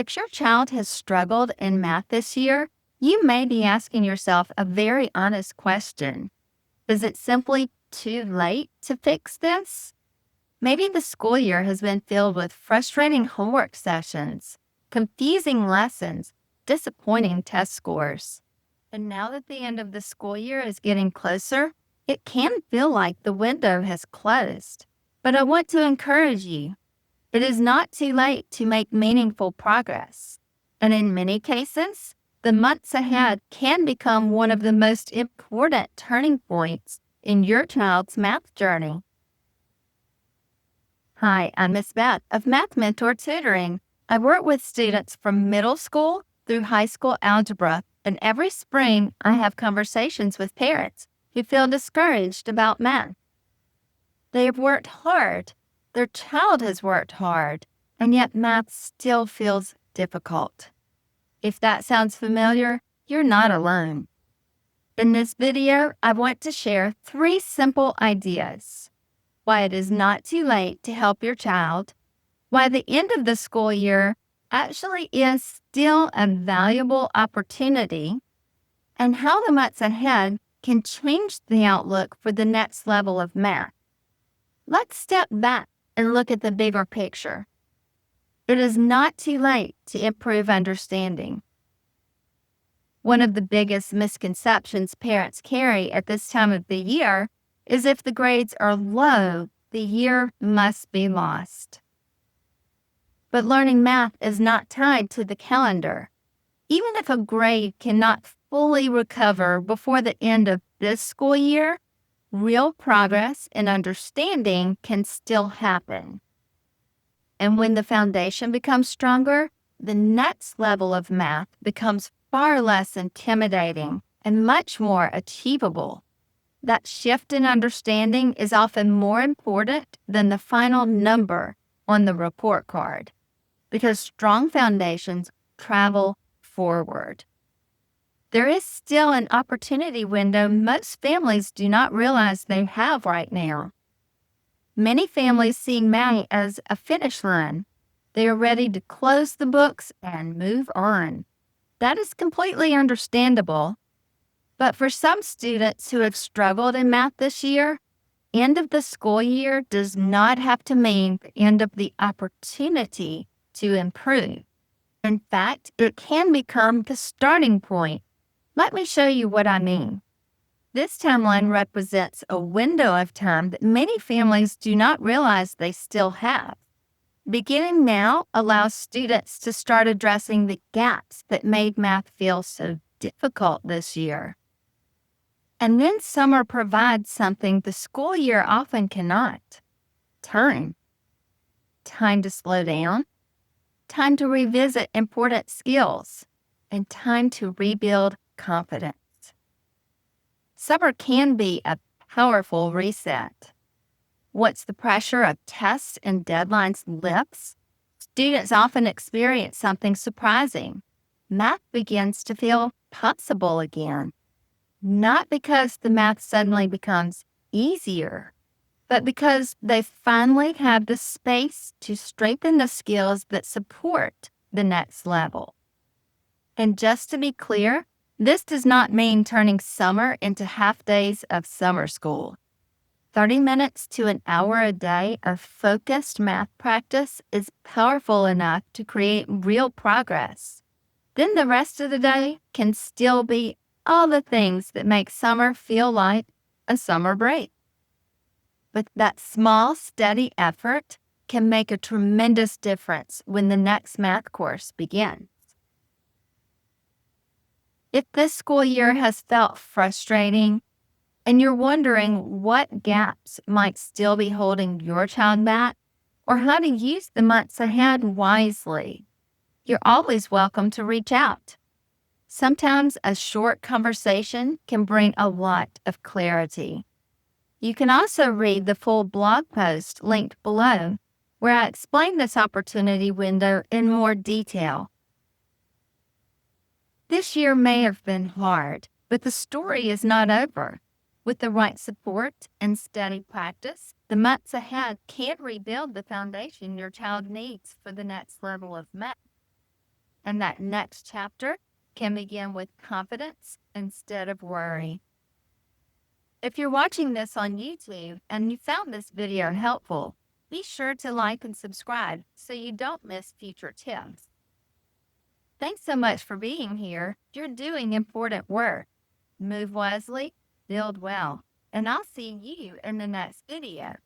If your child has struggled in math this year, you may be asking yourself a very honest question. Is it simply too late to fix this? Maybe the school year has been filled with frustrating homework sessions, confusing lessons, disappointing test scores. And now that the end of the school year is getting closer, it can feel like the window has closed. But I want to encourage you. It is not too late to make meaningful progress. And in many cases, the months ahead can become one of the most important turning points in your child's math journey. Hi, I'm Miss Beth of Math Mentor Tutoring. I work with students from middle school through high school algebra, and every spring I have conversations with parents who feel discouraged about math. They have worked hard. Their child has worked hard, and yet math still feels difficult. If that sounds familiar, you're not alone. In this video, I want to share 3 simple ideas. Why it is not too late to help your child, why the end of the school year actually is still a valuable opportunity, and how the months ahead can change the outlook for the next level of math. Let's step back and look at the bigger picture. It is not too late to improve understanding. One of the biggest misconceptions parents carry at this time of the year is if the grades are low, the year must be lost. But learning math is not tied to the calendar. Even if a grade cannot fully recover before the end of this school year, real progress and understanding can still happen. And when the foundation becomes stronger, the next level of math becomes far less intimidating and much more achievable. That shift in understanding is often more important than the final number on the report card, because strong foundations travel forward. There is still an opportunity window most families do not realize they have right now. Many families see math as a finish line. They are ready to close the books and move on. That is completely understandable. But for some students who have struggled in math this year, end of the school year does not have to mean the end of the opportunity to improve. In fact, it can become the starting point. Let me show you what I mean. This timeline represents a window of time that many families do not realize they still have. Beginning now allows students to start addressing the gaps that made math feel so difficult this year. And then summer provides something the school year often cannot. Time. Time to slow down. Time to revisit important skills. And time to rebuild confidence. Summer can be a powerful reset. Once the pressure of tests and deadlines lifts, students often experience something surprising. Math begins to feel possible again. Not because the math suddenly becomes easier, but because they finally have the space to strengthen the skills that support the next level. And just to be clear, this does not mean turning summer into half days of summer school. 30 minutes to an hour a day of focused math practice is powerful enough to create real progress. Then the rest of the day can still be all the things that make summer feel like a summer break. But that small, steady effort can make a tremendous difference when the next math course begins. If this school year has felt frustrating and you're wondering what gaps might still be holding your child back or how to use the months ahead wisely, you're always welcome to reach out. Sometimes a short conversation can bring a lot of clarity. You can also read the full blog post linked below, where I explain this opportunity window in more detail. This year may have been hard, but the story is not over. With the right support and steady practice, the months ahead can rebuild the foundation your child needs for the next level of math. and that next chapter can begin with confidence instead of worry. If you're watching this on YouTube and you found this video helpful, be sure to like and subscribe so you don't miss future tips. Thanks so much for being here. You're doing important work. Move wisely, build well, and I'll see you in the next video.